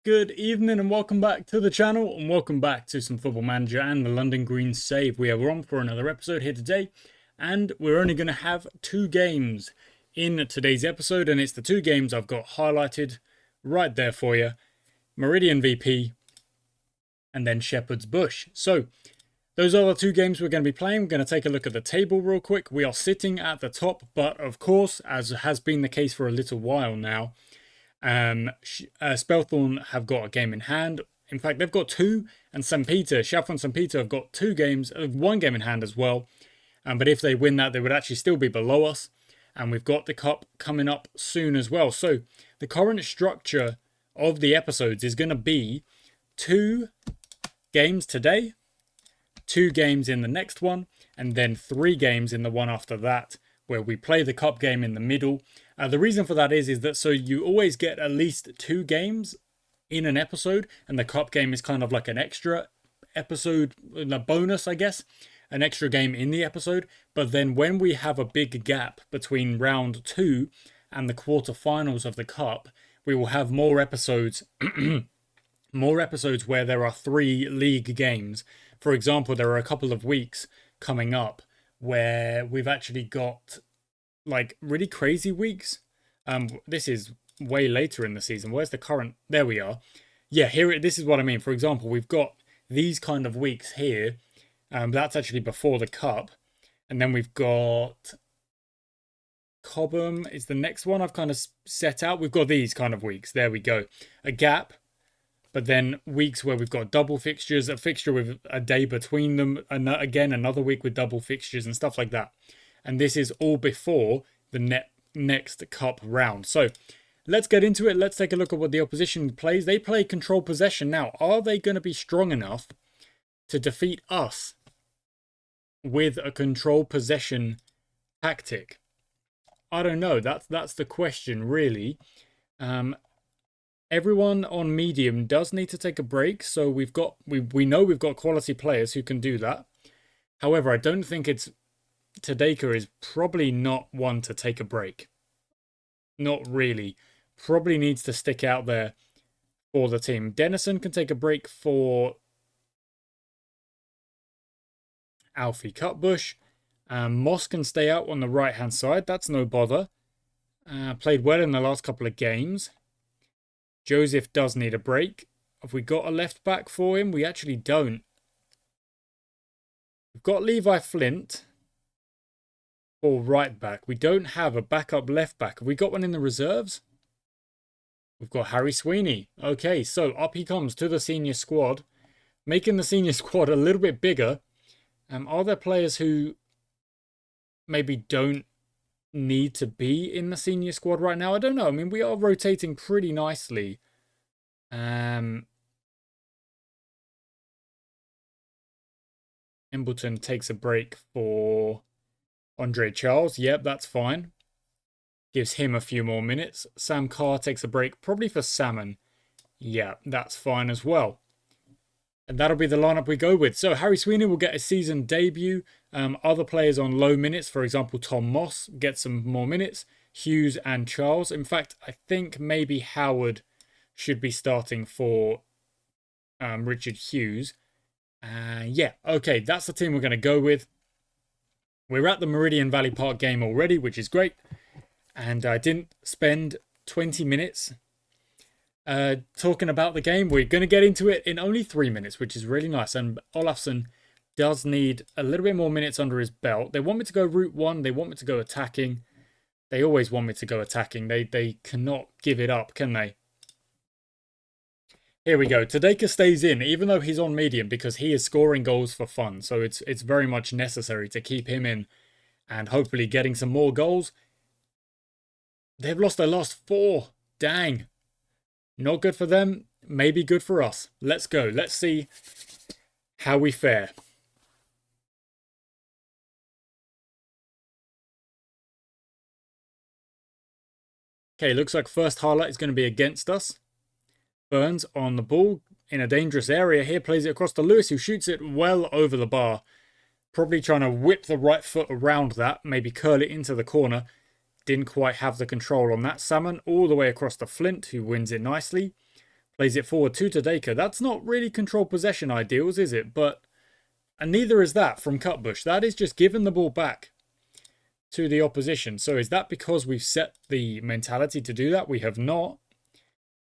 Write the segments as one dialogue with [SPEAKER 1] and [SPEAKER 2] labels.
[SPEAKER 1] Good evening and welcome back to the channel and welcome back to some Football Manager and the London Green Save. We are on for another episode here today and we're only going to have two games in today's episode, and it's the two games I've got highlighted right there for you. Meridian VP and then Shepherd's Bush. So those are the two games we're going to be playing. We're going to take a look at the table real quick. We are sitting at the top, but of course, as has been the case for a little while now, Spelthorne have got a game in hand. In fact, they've got two, and St. Peter, Schaffhausen and St. Peter have got one game in hand as well. But if they win that, they would actually still be below us. And we've got the cup coming up soon as well. So the current structure of the episodes is going to be 2 games today, 2 games in the next one, and then 3 games in the one after that, where we play the cup game in the middle. The reason for that is that so you always get at least 2 games in an episode, and the cup game is kind of like an extra episode, a bonus, I guess, an extra game in the episode. But then when we have a big gap between round 2 and the quarterfinals of the cup, we will have more episodes, more episodes where there are 3 league games. For example, there are a couple of weeks coming up where we've actually got like really crazy weeks. This is way later in the season. Where's the current? There we are. Yeah, this is what I mean. For example, we've got these kind of weeks here. That's actually before the cup. And then we've got Cobham is the next one I've kind of set out. We've got these kind of weeks. There we go. A gap. But then weeks where we've got double fixtures, a fixture with a day between them, and again, another week with double fixtures and stuff like that. And this is all before the next cup round. So let's get into it. Let's take a look at what the opposition plays. They play control possession. Now, are they going to be strong enough to defeat us with a control possession tactic? I don't know. That's the question, really. Everyone on medium does need to take a break, so we know we've got quality players who can do that. However, I don't think Tadeka is probably not one to take a break. Not really. Probably needs to stick out there for the team. Dennison can take a break for Alfie Cutbush. Moss can stay out on the right-hand side. That's no bother. Played well in the last couple of games. Joseph does need a break. Have we got a left back for him? We actually don't. We've got Levi Flint for right back. We don't have a backup left back. Have we got one in the reserves? We've got Harry Sweeney. Okay, so up he comes to the senior squad, making the senior squad a little bit bigger. Are there players who maybe don't need to be in the senior squad right now? I don't know. I mean, we are rotating pretty nicely. Embleton takes a break for Andre Charles. Yep, that's fine. Gives him a few more minutes. Sam Carr takes a break, probably for Salmon. Yeah, that's fine as well. And that'll be the lineup we go with. So Harry Sweeney will get a season debut. Other players on low minutes, for example, Tom Moss gets some more minutes. Hughes and Charles. In fact, I think maybe Howard should be starting for Richard Hughes. Yeah, okay, that's the team we're going to go with. We're at the Meridian Valley Park game already, which is great. And I didn't spend 20 minutes talking about the game. We're going to get into it in only 3 minutes, which is really nice. And Olafsson does need a little bit more minutes under his belt. They want me to go route 1. They want me to go attacking. They always want me to go attacking. They cannot give it up, can they? Here we go. Tadeka stays in, even though he's on medium, because he is scoring goals for fun. So it's very much necessary to keep him in and hopefully getting some more goals. They've lost their last 4. Dang. Not good for them. Maybe good for us. Let's go. Let's see how we fare. Okay, looks like first highlight is going to be against us. Burns on the ball in a dangerous area here. Plays it across to Lewis, who shoots it well over the bar. Probably trying to whip the right foot around that. Maybe curl it into the corner. Didn't quite have the control on that. Salmon all the way across to Flint, who wins it nicely. Plays it forward to Tadeka. That's not really control possession ideals, is it? And neither is that from Cutbush. That is just giving the ball back to the opposition. So is that because we've set the mentality to do that? We have not.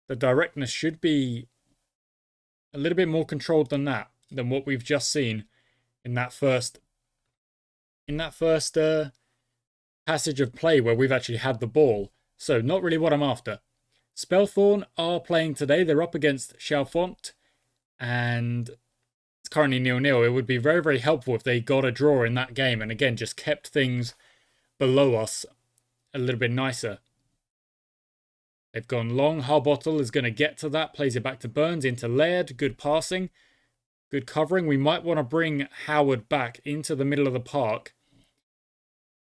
[SPEAKER 1] The directness should be a little bit more controlled than that, than what we've just seen in that first passage of play where we've actually had the ball. So not really what I'm after. Spellthorn are playing today. They're up against Chalfont, and it's currently 0-0. It would be very, very helpful if they got a draw in that game and again just kept things below us a little bit nicer. They've gone long. Harbottle is going to get to that. Plays it back to Burns into Laird. Good passing. Good covering. We might want to bring Howard back into the middle of the park,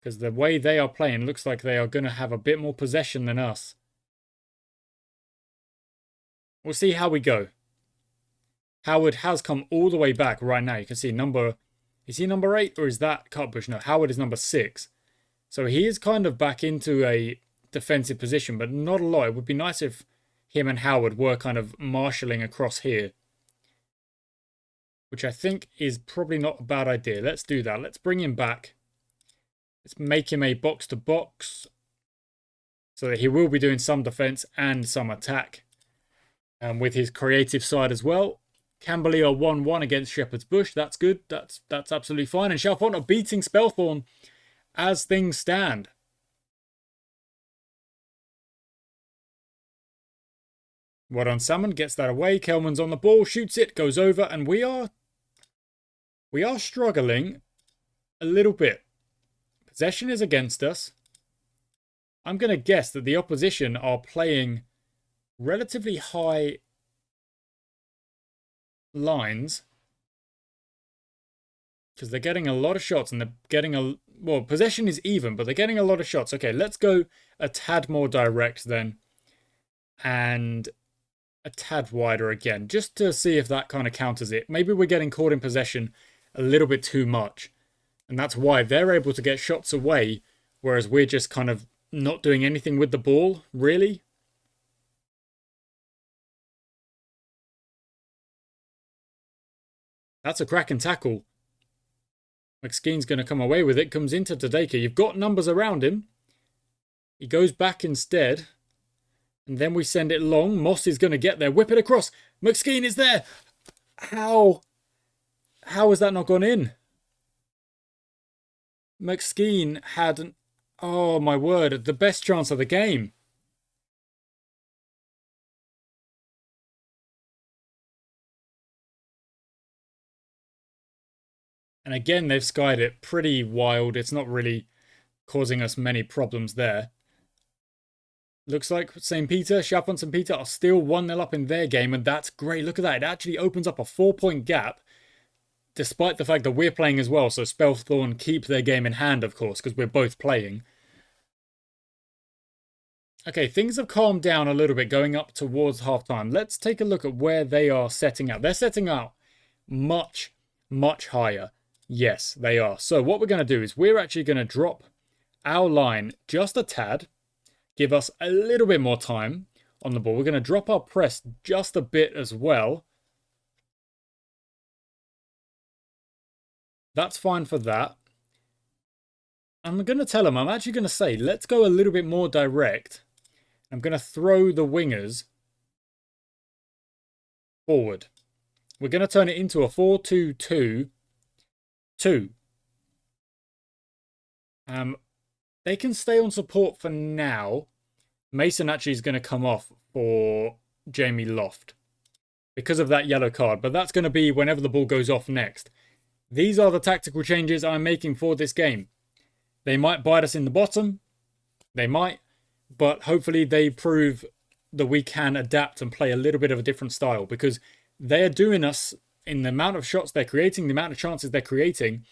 [SPEAKER 1] because the way they are playing looks like they are going to have a bit more possession than us. We'll see how we go. Howard has come all the way back right now. You can see is he number 8 or is that Cutbush? No, Howard is number 6. So he is kind of back into a defensive position, but not a lot. It would be nice if him and Howard were kind of marshalling across here, which I think is probably not a bad idea. Let's do that. Let's bring him back. Let's make him a box-to-box so that he will be doing some defense and some attack. And with his creative side as well. Camberley are 1-1 against Shepherd's Bush. That's good. That's absolutely fine. And Chalfont are beating Spellthorn as things stand. Well done, Salmon. Gets that away. Kelman's on the ball. Shoots it. Goes over. And we are struggling a little bit. Possession is against us. I'm going to guess that the opposition are playing relatively high lines, because they're getting a lot of shots and they're getting possession is even, but they're getting a lot of shots. Okay, let's go a tad more direct then, and a tad wider again, just to see if that kind of counters it. Maybe we're getting caught in possession a little bit too much, and that's why they're able to get shots away, whereas we're just kind of not doing anything with the ball, really. That's a cracking tackle. McSkeen's going to come away with it. Comes into Tadeka. You've got numbers around him. He goes back instead. And then we send it long. Moss is going to get there. Whip it across. McSkeen is there. How has that not gone in? McSkeen had oh my word, the best chance of the game. And again, they've skied it pretty wild. It's not really causing us many problems there. Looks like St. Peter, Chalfont St. Peter are still 1-0 up in their game, and that's great. Look at that. It actually opens up a 4-point gap, despite the fact that we're playing as well. So Spellthorn keep their game in hand, of course, because we're both playing. Okay, things have calmed down a little bit going up towards halftime. Let's take a look at where they are setting out. They're setting out much, much higher. Yes, they are. So what we're going to do is we're actually going to drop our line just a tad, give us a little bit more time on the ball. We're going to drop our press just a bit as well. That's fine for that. I'm going to tell them, I'm actually going to say, let's go a little bit more direct. I'm going to throw the wingers forward. We're going to turn it into a 4-2-2-2. They can stay on support for now. Mason actually is going to come off for Jamie Loft because of that yellow card. But that's going to be whenever the ball goes off next. These are the tactical changes I'm making for this game. They might bite us in the bottom. They might. But hopefully they prove that we can adapt and play a little bit of a different style, because they're doing us, in the amount of shots they're creating, the amount of chances they're creating,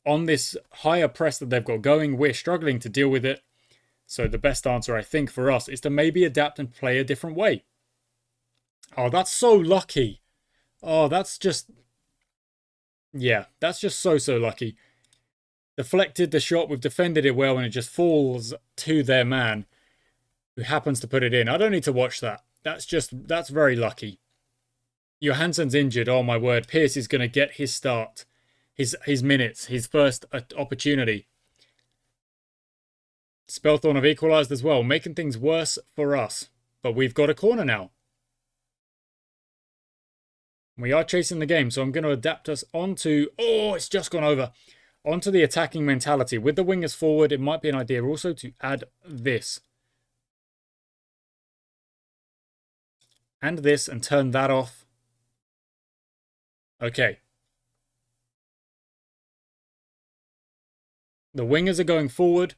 [SPEAKER 1] on this higher press that they've got going, we're struggling to deal with it. So the best answer, I think, for us is to maybe adapt and play a different way. Oh, that's so lucky. Oh, that's just... yeah, that's just so lucky. Deflected the shot, we've defended it well, and it just falls to their man, who happens to put it in. I don't need to watch that. That's very lucky. Johansson's injured. Oh my word. Pearce is going to get his start. His minutes. His first opportunity. Spellthorne have equalised as well, making things worse for us. But we've got a corner now. We are chasing the game, so I'm going to adapt us onto... Oh, it's just gone over. Onto the attacking mentality. With the wingers forward, it might be an idea also to add this. And this, and turn that off. Okay. The wingers are going forward.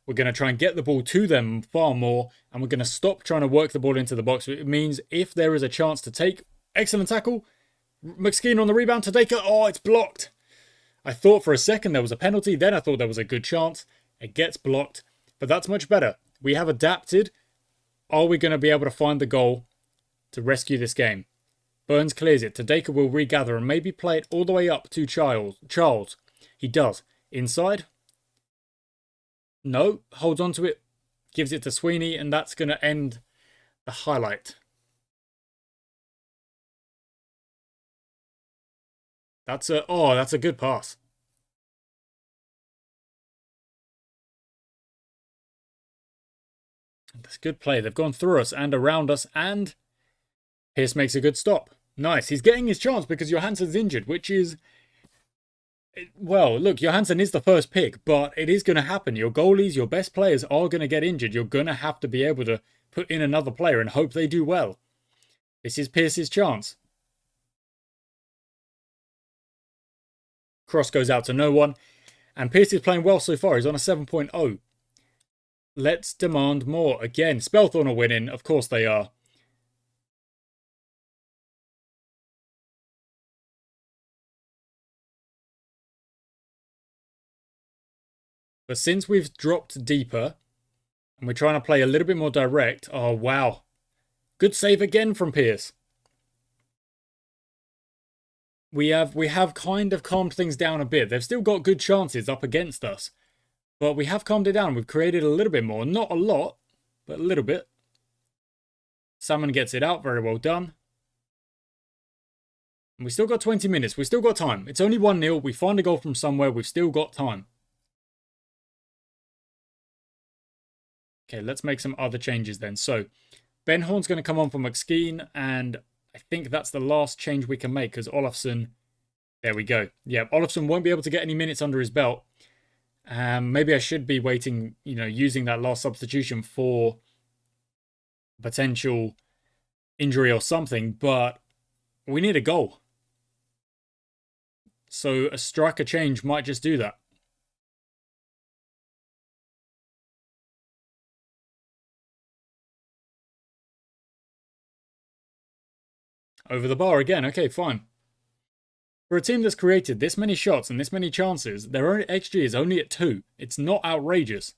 [SPEAKER 1] We're going to try and get the ball to them far more. And we're going to stop trying to work the ball into the box. It means if there is a chance to take... Excellent tackle. McSkeen on the rebound to Dacre. Oh, it's blocked. I thought for a second there was a penalty. Then I thought there was a good chance. It gets blocked. But that's much better. We have adapted. Are we going to be able to find the goal to rescue this game? Burns clears it. Tadeka will regather and maybe play it all the way up to Charles. He does. Inside. No. Holds on to it. Gives it to Sweeney. And that's going to end the highlight. That's a good pass. That's good play. They've gone through us and around us, and Pearce makes a good stop. Nice. He's getting his chance because Johansson's injured, which is... Well, look, Johansson is the first pick, but it is going to happen. Your goalies, your best players are going to get injured. You're going to have to be able to put in another player and hope they do well. This is Pearce's chance. Cross goes out to no one. And Pearce is playing well so far. He's on a 7.0. Let's demand more. Again, Spellthorne are winning. Of course they are. But since we've dropped deeper, and we're trying to play a little bit more direct, oh wow. Good save again from Pearce. We have kind of calmed things down a bit. They've still got good chances up against us. But we have calmed it down. We've created a little bit more. Not a lot, but a little bit. Salmon gets it out. Very well done. And we still got 20 minutes. We've still got time. It's only 1-0. We find a goal from somewhere. We've still got time. Okay, let's make some other changes then. So, Ben Horn's going to come on for McSkeen. And I think that's the last change we can make because Olafsson... There we go. Yeah, Olafsson won't be able to get any minutes under his belt. Maybe I should be waiting, using that last substitution for potential injury or something, but we need a goal. So a striker change might just do that. Over the bar again. Okay, fine. For a team that's created this many shots and this many chances, their XG is only at 2. It's not outrageous.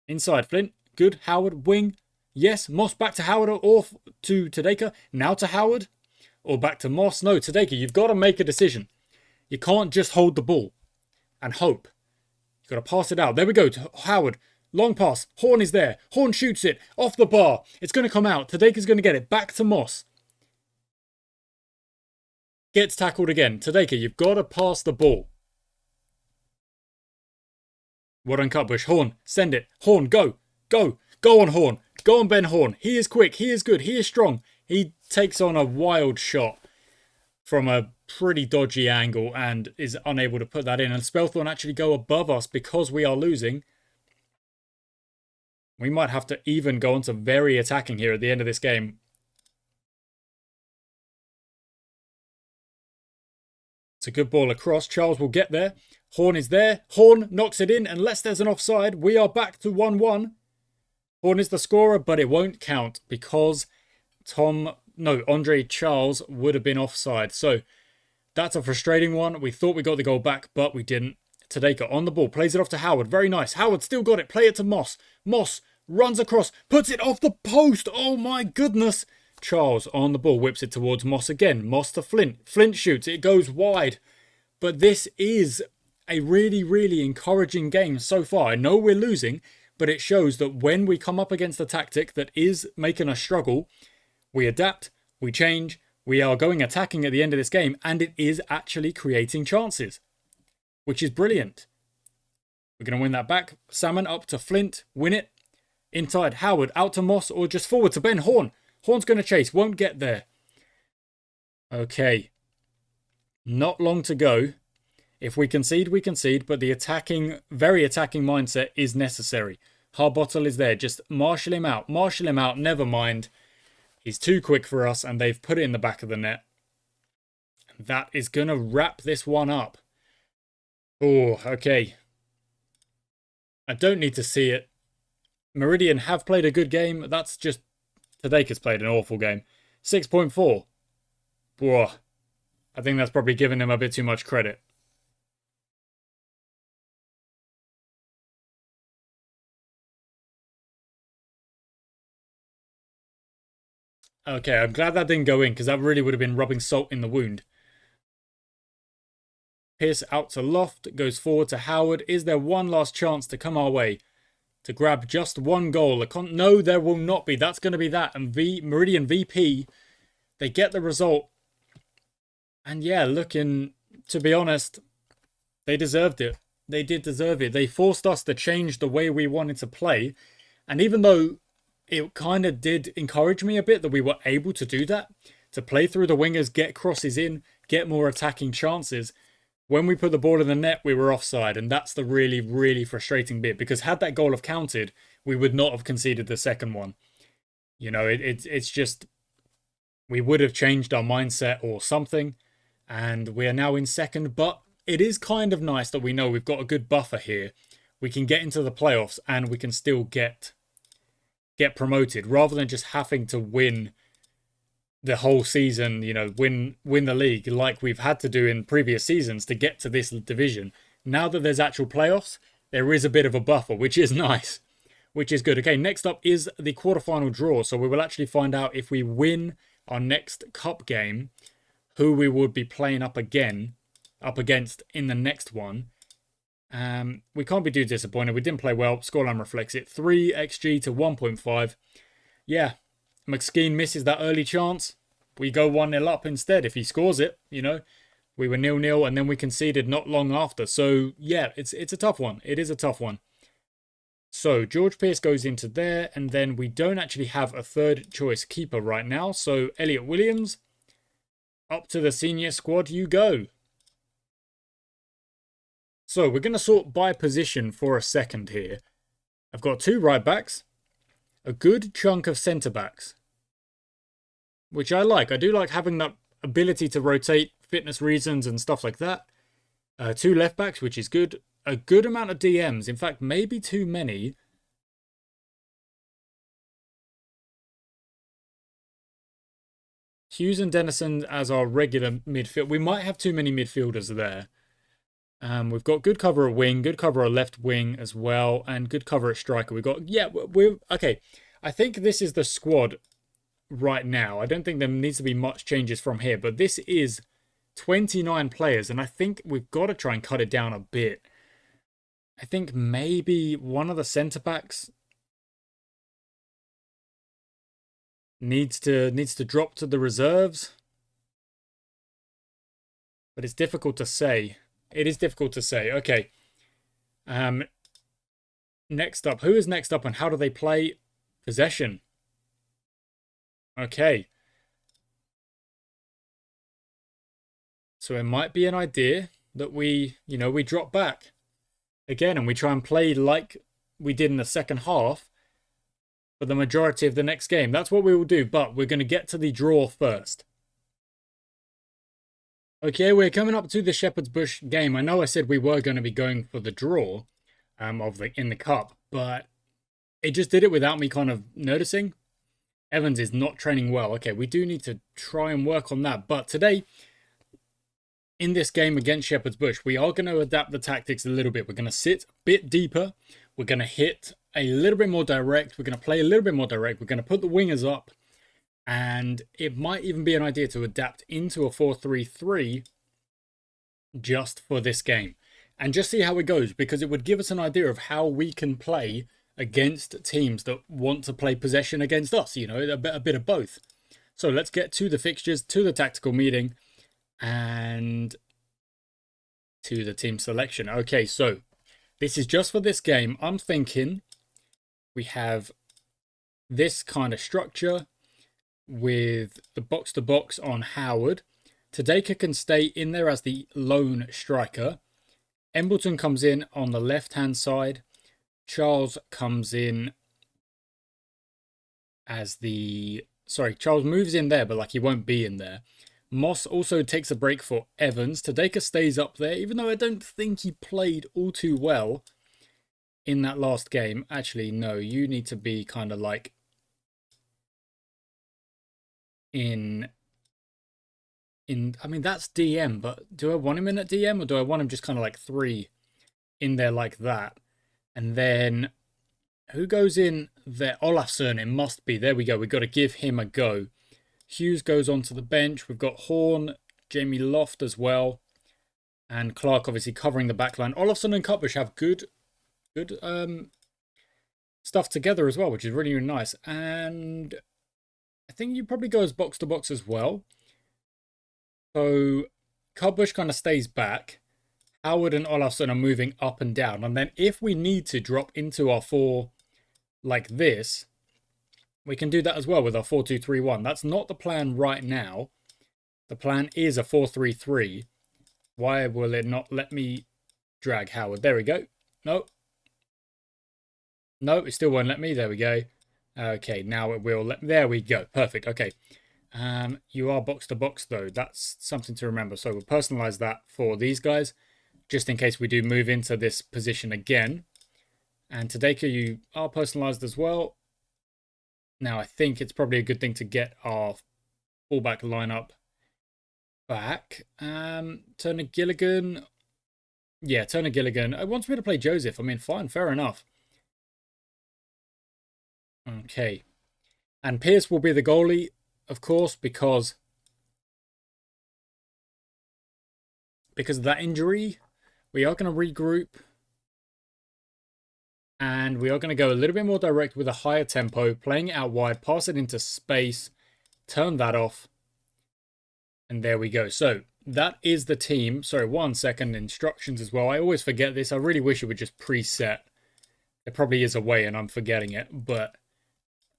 [SPEAKER 1] Inside Flint. Good. Howard. Wing. Yes. Moss back to Howard or to Tadeka. Now to Howard. Or back to Moss. No, Tadeka, you've got to make a decision. You can't just hold the ball and hope. You've got to pass it out. There we go to Howard. Long pass. Horn is there. Horn shoots it. Off the bar. It's going to come out. Tadeka's going to get it. Back to Moss. Gets tackled again. Tadeka, you've got to pass the ball. Well done, Cutbush. Horn, send it. Horn, go. Go. Go on, Horn. Go on, Ben Horn. He is quick. He is good. He is strong. He takes on a wild shot from a pretty dodgy angle and is unable to put that in. And Spellthorne actually go above us because we are losing. We might have to even go on to very attacking here at the end of this game. It's a good ball across. Charles will get there. Horn is there. Horn knocks it in. Unless there's an offside, we are back to 1-1. Horn is the scorer, but it won't count because Andre Charles would have been offside. So that's a frustrating one. We thought we got the goal back, but we didn't. Tadeka on the ball. Plays it off to Howard. Very nice. Howard still got it. Play it to Moss. Moss runs across. Puts it off the post. Oh my goodness. Charles on the ball, whips it towards Moss again. Moss to Flint. Flint shoots. It goes wide. But this is a really, really encouraging game so far. I know we're losing, but it shows that when we come up against a tactic that is making us struggle, We adapt, we change, we are going attacking at the end of this game, and it is actually creating chances, which is brilliant. We're going to win that back. Salmon up to Flint, win it. Inside, Howard, out to Moss, or just forward to Ben Horn. Horn's going to chase, won't get there. Okay. Not long to go. If we concede, we concede, but the attacking, very attacking mindset is necessary. Harbottle is there, just marshal him out, never mind. He's too quick for us, and they've put it in the back of the net. That is going to wrap this one up. Oh, okay. I don't need to see it. Meridian have played a good game. That's just Tadeka's played an awful game. 6.4. Whoa. I think that's probably giving him a bit too much credit. Okay, I'm glad that didn't go in, because that really would have been rubbing salt in the wound. Pierce out to Loft, goes forward to Howard. Is there one last chance to come our way? To grab just one goal? No, there will not be. That's going to be that. And Meridian VP, they get the result. And yeah, looking, to be honest, they deserved it. They did deserve it. They forced us to change the way we wanted to play. And even though it kind of did encourage me a bit that we were able to do that, to play through the wingers, get crosses in, get more attacking chances, when we put the ball in the net, we were offside. And that's the really, really frustrating bit. Because had that goal have counted, we would not have conceded the second one. You know, it's just, we would have changed our mindset or something. And we are now in second. But it is kind of nice that we know we've got a good buffer here. We can get into the playoffs and we can still get promoted. Rather than just having to win the whole season, you know, win the league like we've had to do in previous seasons to get to this division. Now that there's actual playoffs, there is a bit of a buffer, which is nice, which is good. Okay, next up is the quarterfinal draw. So we will actually find out if we win our next cup game, who we would be playing up against in the next one. We can't be too disappointed. We didn't play well. Scoreline reflects it. 3 XG to 1.5. Yeah, McSkeen misses that early chance. We go 1-0 up instead if he scores it, you know. We were 0-0 and then we conceded not long after. So, yeah, it's a tough one. It is a tough one. So, George Pierce goes into there, and then we don't actually have a third choice keeper right now. So, Elliot Williams, up to the senior squad you go. So, we're going to sort by position for a second here. I've got 2 right backs, a good chunk of centre backs, which I like. I do like having that ability to rotate, fitness reasons and stuff like that. 2 left backs, which is good. A good amount of DMs. In fact, maybe too many. Hughes and Dennison as our regular midfield. We might have too many midfielders there. We've got good cover at wing, good cover at left wing as well, and good cover at striker. We've got, yeah, we're okay. I think this is the squad right now. I don't think there needs to be much changes from here, but this is 29 players, and I think we've got to try and cut it down a bit. I think maybe one of the centre backs needs to drop to the reserves, but it's difficult to say. It is difficult to say. Okay. Next up. Who is next up and how do they play? Possession. Okay. So it might be an idea that we drop back again and we try and play like we did in the second half for the majority of the next game. That's what we will do, but we're going to get to the draw first. Okay, we're coming up to the Shepherd's Bush game. I know I said we were going to be going for the draw in the cup, but it just did it without me kind of noticing. Evans is not training well. Okay, we do need to try and work on that. But today, in this game against Shepherd's Bush, we are going to adapt the tactics a little bit. We're going to sit a bit deeper. We're going to hit a little bit more direct. We're going to play a little bit more direct. We're going to put the wingers up. And it might even be an idea to adapt into a 4-3-3 just for this game. And just see how it goes, because it would give us an idea of how we can play against teams that want to play possession against us. You know, a bit of both. So let's get to the fixtures, to the tactical meeting, and to the team selection. Okay, so this is just for this game. I'm thinking we have this kind of structure with the box-to-box on Howard. Tadeka can stay in there as the lone striker. Embleton comes in on the left-hand side. Charles comes in as the... Sorry, Charles moves in there, but like he won't be in there. Moss also takes a break for Evans. Tadeka stays up there, even though I don't think he played all too well in that last game. Actually, no, you need to be kind of like in... I mean, that's DM, but do I want him in at DM, or do I want him just kind of like 3 in there like that? And then who goes in there? Olafsson, it must be. There we go. We've got to give him a go. Hughes goes onto the bench. We've got Horn, Jamie Loft as well, and Clark obviously covering the backline. Olafsson and Cutbush have good stuff together as well, which is really, really nice. And I think you probably go as box to box as well. So Cutbush kind of stays back. Howard and Olafsson are moving up and down. And then if we need to drop into our 4 like this, we can do that as well with our 4-2-3-1. That's not the plan right now. The plan is a 4-3-3. Why will it not let me drag Howard? There we go. No. No, it still won't let me. There we go. Okay, now it will let... There we go. Perfect. Okay. You are box to box though. That's something to remember. So we'll personalize that for these guys, just in case we do move into this position again. And Tadeka, you are personalized as well. Now I think it's probably a good thing to get our fullback lineup back. Turner Gilligan. Yeah, Turner Gilligan. It wants me to play Joseph. I mean, fine, fair enough. Okay. And Pierce will be the goalie, of course, because of that injury. We are going to regroup. And we are going to go a little bit more direct with a higher tempo, playing it out wide, pass it into space, turn that off. And there we go. So that is the team. Sorry, 1 second. Instructions as well. I always forget this. I really wish it would just preset. There probably is a way and I'm forgetting it. But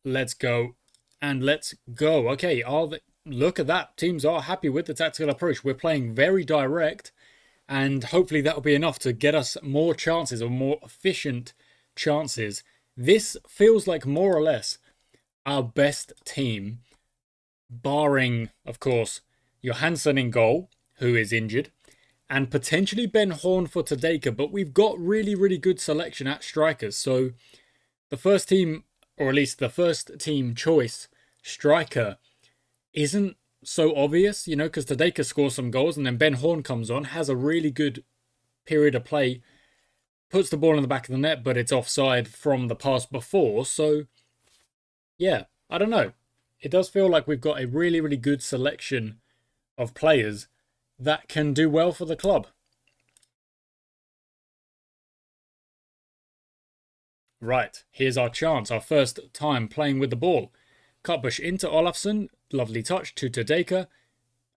[SPEAKER 1] let's go. And let's go. Okay, look at that. Teams are happy with the tactical approach. We're playing very direct. And hopefully that'll be enough to get us more chances or more efficient chances. This feels like more or less our best team, barring, of course, Johansson in goal, who is injured, and potentially Ben Horn for Tadeka, but we've got really, really good selection at strikers. So the first team, or at least the first team choice striker, isn't so obvious, you know, because Tadeka scores some goals and then Ben Horn comes on, has a really good period of play, puts the ball in the back of the net, but it's offside from the pass before. So, yeah, I don't know. It does feel like we've got a really, really good selection of players that can do well for the club. Right, here's our chance, our first time playing with the ball. Cutbush into Olafsson, lovely touch to Tadeka,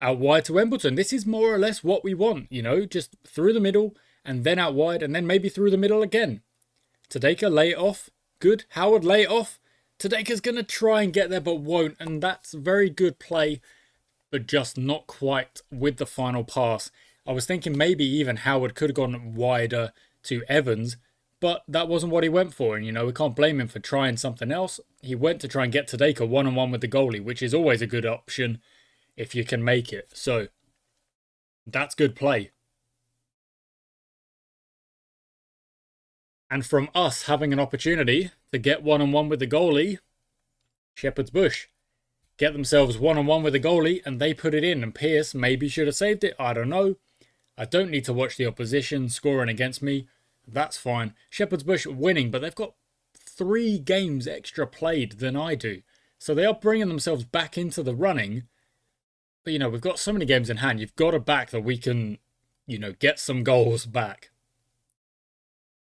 [SPEAKER 1] out wide to Embleton. This is more or less what we want, you know, just through the middle and then out wide and then maybe through the middle again. Tadeka, lay it off. Good. Howard, lay it off. Tadeka's going to try and get there but won't, and that's very good play, but just not quite with the final pass. I was thinking maybe even Howard could have gone wider to Evans, but that wasn't what he went for. And, you know, we can't blame him for trying something else. He went to try and get Tadeka one-on-one with the goalie, which is always a good option if you can make it. So, that's good play. And from us having an opportunity to get one-on-one with the goalie, Shepherd's Bush get themselves one-on-one with the goalie and they put it in. And Pierce maybe should have saved it. I don't know. I don't need to watch the opposition scoring against me. That's fine. Shepherd's Bush winning, but they've got 3 games extra played than I do. So they are bringing themselves back into the running. But, you know, we've got so many games in hand. You've got to back that we can, you know, get some goals back.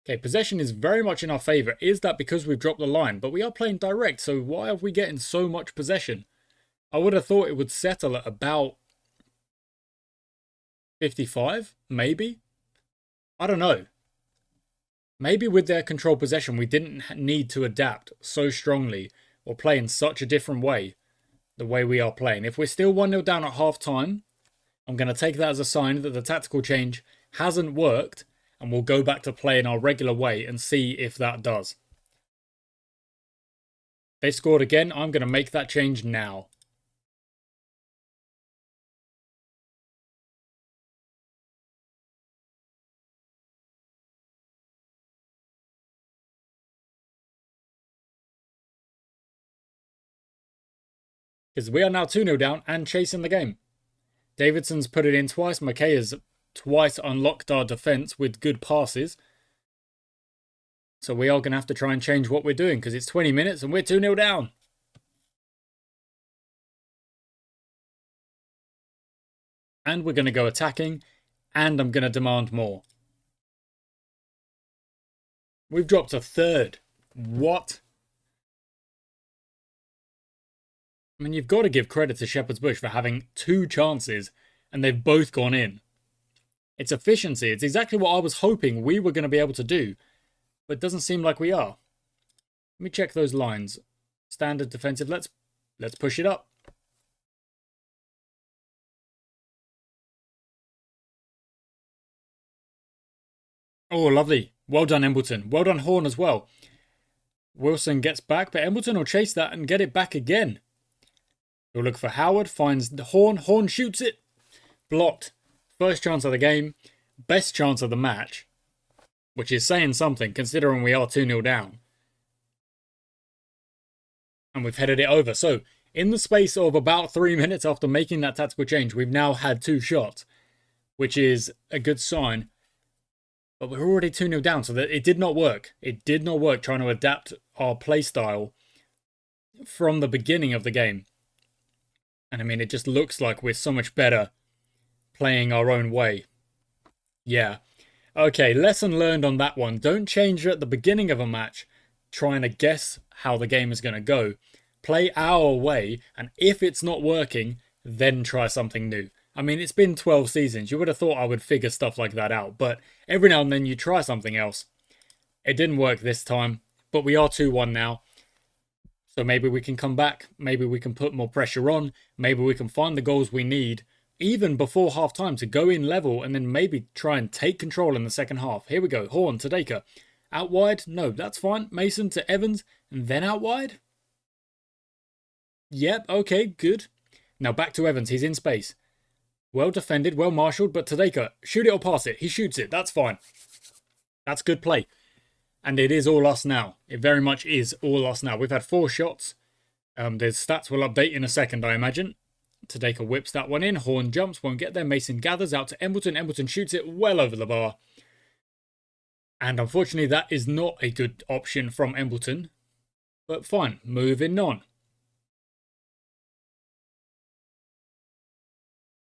[SPEAKER 1] Okay, possession is very much in our favour. Is that because we've dropped the line? But we are playing direct, so why are we getting so much possession? I would have thought it would settle at about 55, maybe. I don't know. Maybe with their control possession, we didn't need to adapt so strongly or play in such a different way, the way we are playing. If we're still 1-0 down at half time, I'm going to take that as a sign that the tactical change hasn't worked, and we'll go back to playing our regular way and see if that does. They scored again. I'm going to make that change now. Because we are now 2-0 down and chasing the game. Davidson's put it in twice. McKay has twice unlocked our defence with good passes. So we are going to have to try and change what we're doing because it's 20 minutes and we're 2-0 down. And we're going to go attacking, and I'm going to demand more. We've dropped a third. What? I mean, you've got to give credit to Shepherd's Bush for having 2 chances, and they've both gone in. It's efficiency. It's exactly what I was hoping we were going to be able to do, but it doesn't seem like we are. Let me check those lines. Standard defensive. Let's push it up. Oh, lovely. Well done, Embleton. Well done, Horn, as well. Wilson gets back, but Embleton will chase that and get it back again. He'll look for Howard, finds the Horn. Horn shoots it. Blocked. First chance of the game. Best chance of the match. Which is saying something, considering we are 2-0 down. And we've headed it over. So, in the space of about 3 minutes after making that tactical change, we've now had 2 shots. Which is a good sign. But we're already 2-0 down, so that it did not work. It did not work trying to adapt our playstyle from the beginning of the game. And I mean, it just looks like we're so much better playing our own way. Yeah. Okay, lesson learned on that one. Don't change at the beginning of a match trying to guess how the game is going to go. Play our way, and if it's not working, then try something new. I mean, it's been 12 seasons. You would have thought I would figure stuff like that out, but every now and then you try something else. It didn't work this time, but we are 2-1 now. So maybe we can come back. Maybe we can put more pressure on. Maybe we can find the goals we need, even before half-time, to go in level and then maybe try and take control in the second half. Here we go. Horn to Dacre. Out wide? No, that's fine. Mason to Evans, and then out wide? Yep, okay, good. Now back to Evans. He's in space. Well defended, well marshalled, but to Dacre. Shoot it or pass it. He shoots it. That's fine. That's good play. And it is all us now. It very much is all us now. We've had 4 shots. Their stats will update in a second, I imagine. Tadeka whips that one in. Horn jumps, won't get there. Mason gathers out to Embleton. Embleton shoots it well over the bar. And unfortunately, that is not a good option from Embleton. But fine, moving on.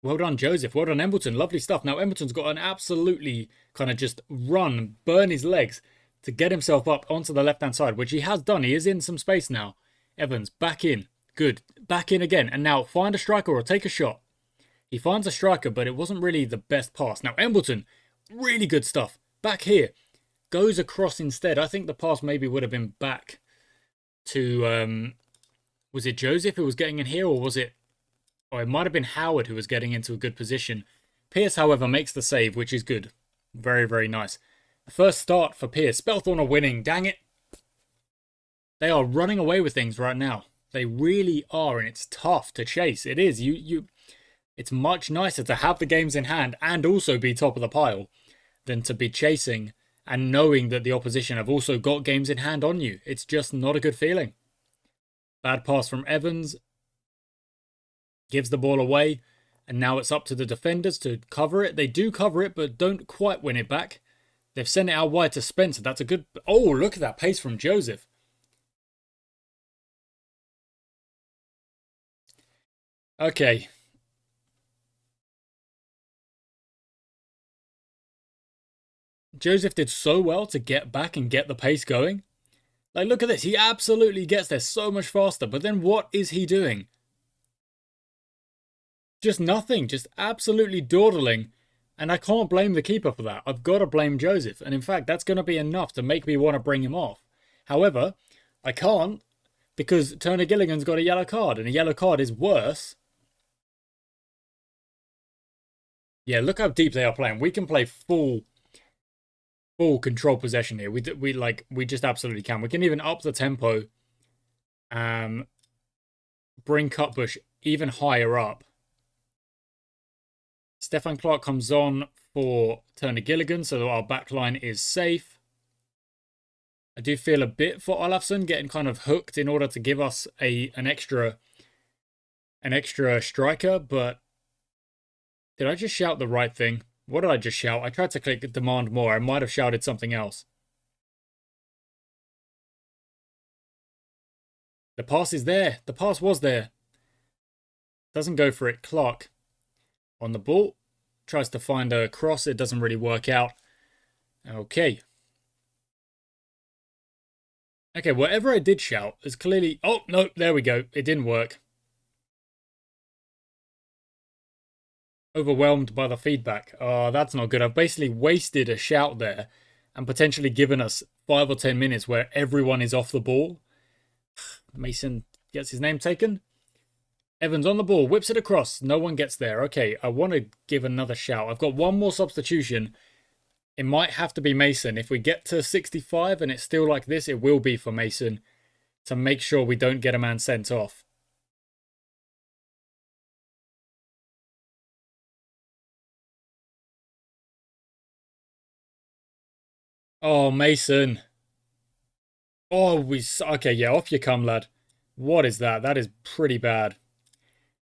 [SPEAKER 1] Well done, Joseph. Well done, Embleton. Lovely stuff. Now, Embleton's got an absolutely kind of just run, burn his legs to get himself up onto the left-hand side, which he has done. He is in some space now. Evans, back in. Good. Back in again. And now find a striker or take a shot. He finds a striker, but it wasn't really the best pass. Now, Embleton, really good stuff. Back here. Goes across instead. I think the pass maybe would have been back to... was it Joseph who was getting in here, or was it... Oh, it might have been Howard who was getting into a good position. Pierce, however, makes the save, which is good. Very, very nice. First start for Pierce. Spelthorne are winning. Dang it. They are running away with things right now. They really are, and it's tough to chase. It is. It's much nicer to have the games in hand and also be top of the pile than to be chasing and knowing that the opposition have also got games in hand on you. It's just not a good feeling. Bad pass from Evans. Gives the ball away. And now it's up to the defenders to cover it. They do cover it, but don't quite win it back. They've sent it out wide to Spencer. That's a good... Oh, look at that pace from Joseph. Okay. Joseph did so well to get back and get the pace going. Like, look at this. He absolutely gets there so much faster. But then what is he doing? Just nothing, just absolutely dawdling. And I can't blame the keeper for that. I've got to blame Joseph. And in fact, that's going to be enough to make me want to bring him off. However, I can't because Turner Gilligan's got a yellow card, and a yellow card is worse. Yeah, look how deep they are playing. We can play full control possession here. We just absolutely can. We can even up the tempo. Bring Cutbush even higher up. Stefan Clark comes on for Turner Gilligan, so our backline is safe. I do feel a bit for Olafsson getting kind of hooked in order to give us an extra striker, but did I just shout the right thing? What did I just shout? I tried to click demand more. I might have shouted something else. The pass is there. The pass was there. Doesn't go for it. Clark on the ball. Tries to find a cross. It doesn't really work out. Okay. Okay, whatever I did shout is clearly... Oh, no, there we go. It didn't work. Overwhelmed by the feedback. Oh, that's not good. I've basically wasted a shout there and potentially given us 5 or 10 minutes where everyone is off the ball. Mason gets his name taken. Evans on the ball, whips it across. No one gets there. Okay, I want to give another shout. I've got one more substitution. It might have to be Mason. If we get to 65 and it's still like this, it will be for Mason to make sure we don't get a man sent off. Oh, Mason. Oh, okay, yeah, off you come, lad. What is that? That is pretty bad.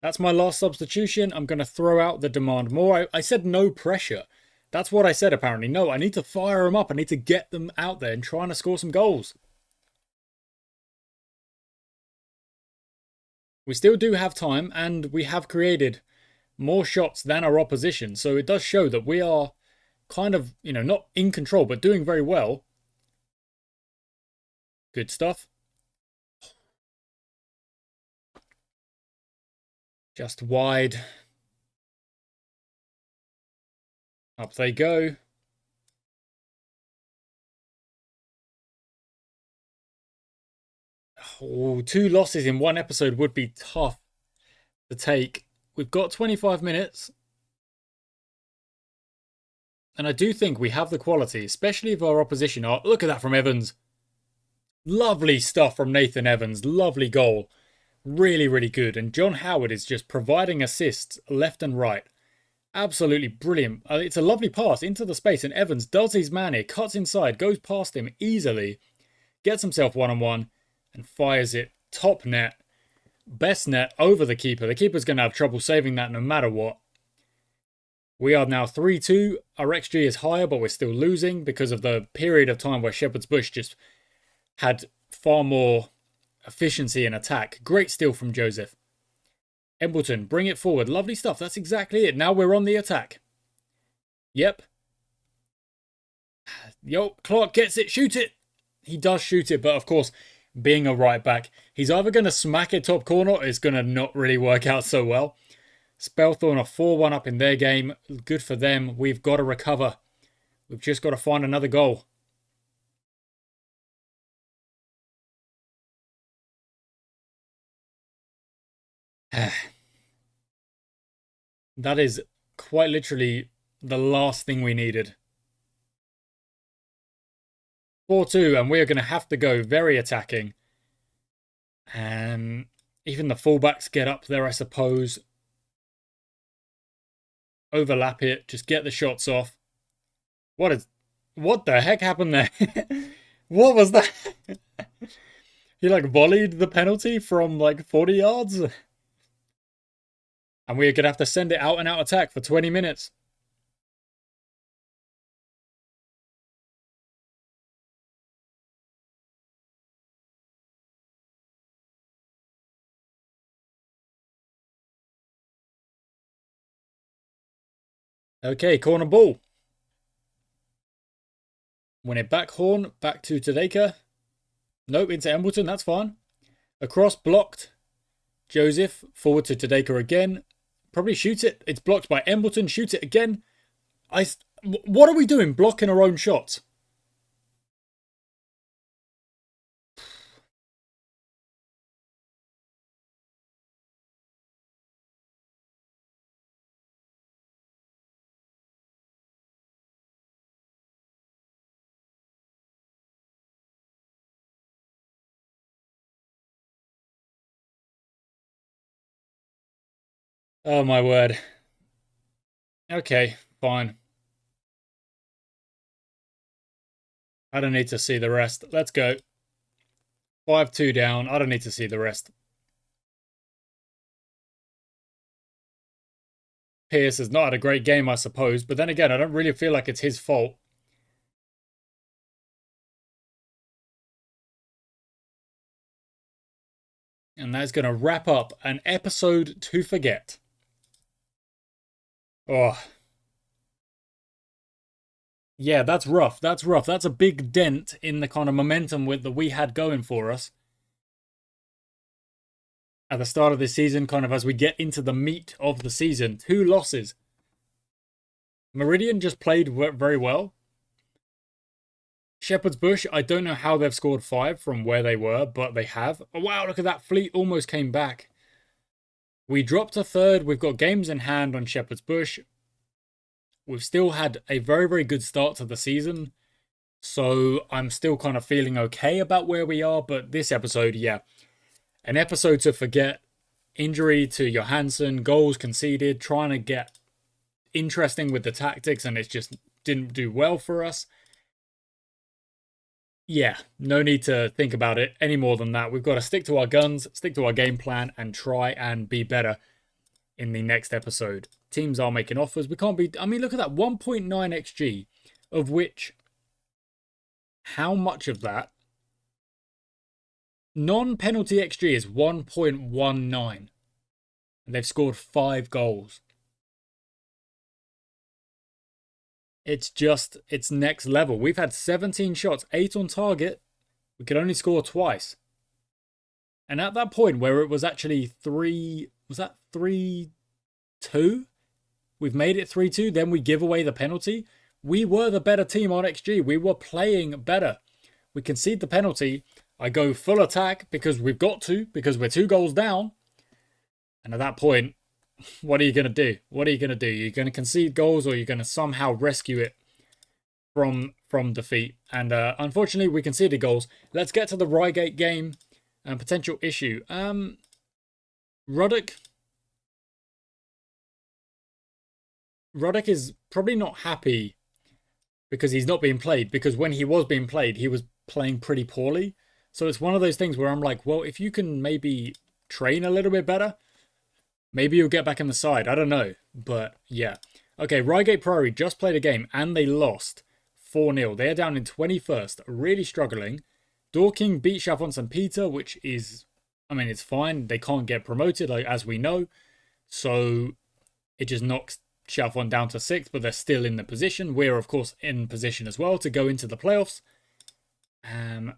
[SPEAKER 1] That's my last substitution. I'm going to throw out the demand more. I said no pressure. That's what I said, apparently. No, I need to fire them up. I need to get them out there and trying to score some goals. We still do have time, and we have created more shots than our opposition. So it does show that we are kind of, not in control, but doing very well. Good stuff. Just wide. Up they go. Oh, 2 losses in one episode would be tough to take. We've got 25 minutes. And I do think we have the quality, especially if our opposition are... Look at that from Evans. Lovely stuff from Nathan Evans. Lovely goal. Really, really good. And John Howard is just providing assists left and right. Absolutely brilliant. It's a lovely pass into the space, and Evans does his man here, cuts inside, goes past him easily, gets himself one-on-one, and fires it top net. Best net over the keeper. The keeper's going to have trouble saving that no matter what. We are now 3-2. Our XG is higher, but we're still losing because of the period of time where Shepherd's Bush just had far more efficiency in attack. Great steal from Joseph. Embleton, bring it forward. Lovely stuff. That's exactly it. Now we're on the attack. Yep. Yo, Clark gets it. Shoot it. He does shoot it, but of course, being a right back, he's either going to smack it top corner or it's going to not really work out so well. Spelthorne are 4-1 up in their game. Good for them. We've got to recover. We've just got to find another goal. That is quite literally the last thing we needed. 4-2, and we're going to have to go very attacking. Even the fullbacks get up there, I suppose. Overlap it, just get the shots off. What the heck happened there? What was that? He volleyed the penalty from 40 yards. And we're going to have to send it out and out attack for 20 minutes. Okay, corner ball. Win it back, Horn, back to Tadeka. Nope, into Embleton, that's fine. Across, blocked. Joseph, forward to Tadeka again. Probably shoot it. It's blocked by Embleton. Shoot it again. What are we doing? Blocking our own shots. Oh my word. Okay, fine. I don't need to see the rest. Let's go. 5-2 down. I don't need to see the rest. Pierce has not had a great game, I suppose. But then again, I don't really feel like it's his fault. And that's going to wrap up an episode to forget. Oh. Yeah, that's rough. That's rough. That's a big dent in the kind of momentum that we had going for us at the start of this season, kind of as we get into the meat of the season. 2 losses. Meridian just played very well. Shepherd's Bush, I don't know how they've scored 5 from where they were, but they have. Oh, wow, look at that. Fleet almost came back. We dropped to 3rd. We've got games in hand on Shepherd's Bush. We've still had a very, very good start to the season. So I'm still kind of feeling okay about where we are. But this episode, yeah. An episode to forget. Injury to Johansson. Goals conceded. Trying to get interesting with the tactics. And it just didn't do well for us. Yeah, no need to think about it any more than that. We've got to stick to our guns, stick to our game plan, and try and be better in the next episode. Teams are making offers. We can't be... I mean, look at that. 1.9 XG, of which... How much of that? Non-penalty XG is 1.19. And they've scored 5 goals. It's next level. We've had 17 shots, 8 on target. We could only score twice. And at that point where it was actually 3... Was that 3-2? We've made it 3-2. Then we give away the penalty. We were the better team on XG. We were playing better. We concede the penalty. I go full attack because we've got to. Because we're 2 goals down. And at that point... What are you going to do? What are you going to do? You're going to concede goals or you're going to somehow rescue it from defeat. And unfortunately, we conceded goals. Let's get to the Reigate game and potential issue. Ruddock is probably not happy because he's not being played. Because when he was being played, he was playing pretty poorly. So it's one of those things where I'm like, well, if you can maybe train a little bit better... Maybe you'll get back in the side. I don't know. But, yeah. Okay, Reigate Priory just played a game and they lost 4-0. They're down in 21st. Really struggling. Dorking beat Chalfont St. Peter, which is... I mean, it's fine. They can't get promoted, like, as we know. So, it just knocks Chalfont down to 6th, but they're still in the position. We're, of course, in position as well to go into the playoffs. How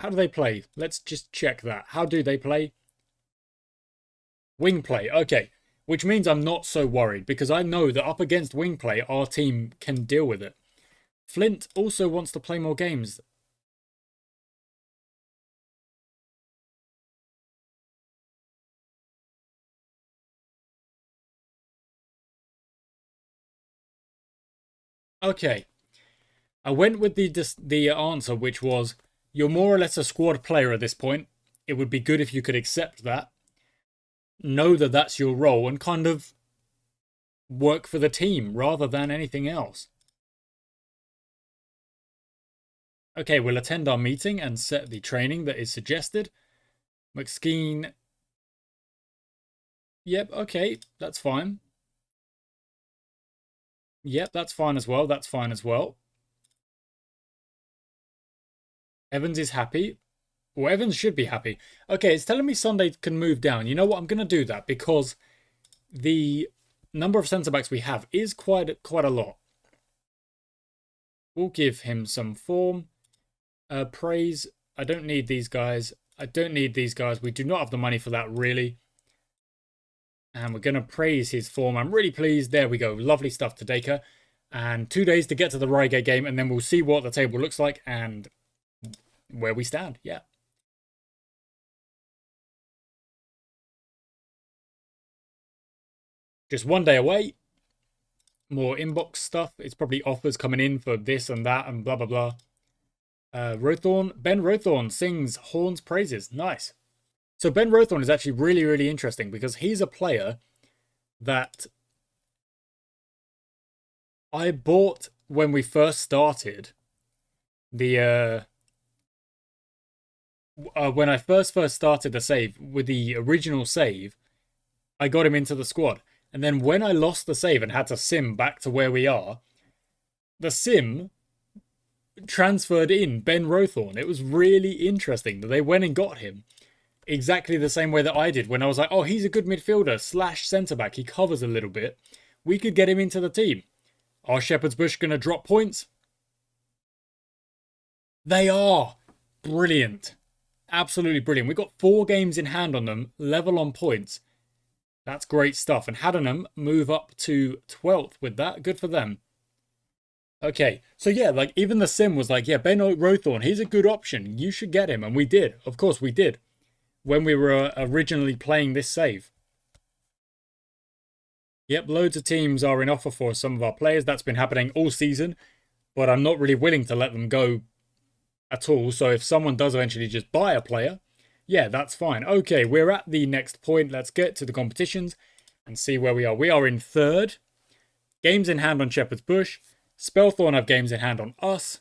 [SPEAKER 1] do they play? Let's just check that. How do they play? Wing play, okay. Which means I'm not so worried because I know that up against wing play, our team can deal with it. Flint also wants to play more games. Okay. I went with the answer, which was, you're more or less a squad player at this point. It would be good if you could accept that. Know that that's your role and kind of work for the team rather than anything else. Okay, we'll attend our meeting and set the training that is suggested. McSkeen. Yep, okay, that's fine. Yep, that's fine as well. That's fine as well. Evans is happy. Well, Evans should be happy. Okay, it's telling me Sunday can move down. You know what? I'm going to do that because the number of centre-backs we have is quite a lot. We'll give him some form. Praise. I don't need these guys. I don't need these guys. We do not have the money for that, really. And we're going to praise his form. I'm really pleased. There we go. Lovely stuff to Dacre. And 2 days to get to the Reigate game. And then we'll see what the table looks like and where we stand. Yeah. Just 1 day away. More inbox stuff. It's probably offers coming in for this and that and blah, blah, blah. Ben Rothorn sings Horn's praises. Nice. So Ben Rothorn is actually really, really interesting because he's a player that I bought when we first started the when I first started the save with the original save. I got him into the squad, and then when I lost the save and had to sim back to where we are, the sim transferred in Ben Rothorn. It was really interesting that they went and got him exactly the same way that I did when I was like, oh, he's a good midfielder / centre back. He covers a little bit. We could get him into the team. Are Shepherd's Bush going to drop points? They are. Brilliant. Absolutely brilliant. We've got 4 games in hand on them, level on points. That's great stuff. And Haddenham move up to 12th with that. Good for them. Okay, so yeah, like even the sim was like, yeah, Ben Rothorn, he's a good option. You should get him. And we did. Of course we did. When we were originally playing this save. Yep, loads of teams are in offer for some of our players. That's been happening all season. But I'm not really willing to let them go at all. So if someone does eventually just buy a player, yeah, that's fine. Okay, we're at the next point. Let's get to the competitions and see where we are. We are in 3rd. Games in hand on Shepherd's Bush. Spellthorn have games in hand on us.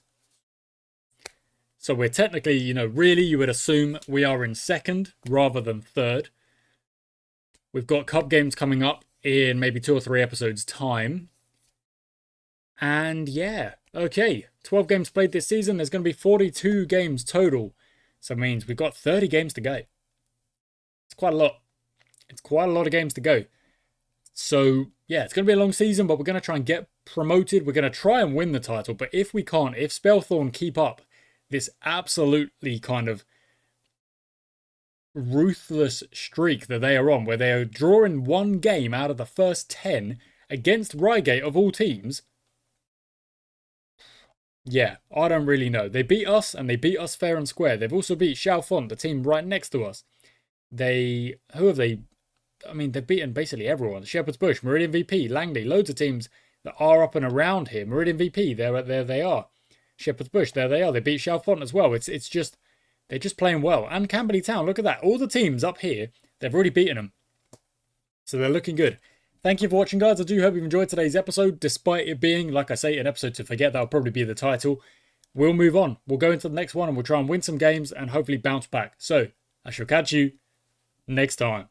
[SPEAKER 1] So we're technically, really you would assume we are in 2nd rather than 3rd. We've got cup games coming up in maybe 2 or 3 episodes time. And yeah, okay. 12 games played this season. There's going to be 42 games total. So it means we've got 30 games to go. It's quite a lot. It's quite a lot of games to go. So yeah, it's going to be a long season, but we're going to try and get promoted. We're going to try and win the title. But if we can't, if Spellthorn keep up this absolutely kind of ruthless streak that they are on, where they are drawing 1 game out of the first 10 against Reigate of all teams. Yeah, I don't really know. They beat us, and they beat us fair and square. They've also beat Chalfont, the team right next to us. Who have they? I mean, they've beaten basically everyone. Shepherd's Bush, Meridian VP, Langley, loads of teams that are up and around here. Meridian VP, there they are. Shepherd's Bush, there they are. They beat Chalfont as well. It's just, they're just playing well. And Camberley Town, look at that. All the teams up here, they've already beaten them. So they're looking good. Thank you for watching, guys. I do hope you've enjoyed today's episode, despite it being, like I say, an episode to forget. That'll probably be the title. We'll move on. We'll go into the next one and we'll try and win some games and hopefully bounce back. So, I shall catch you next time.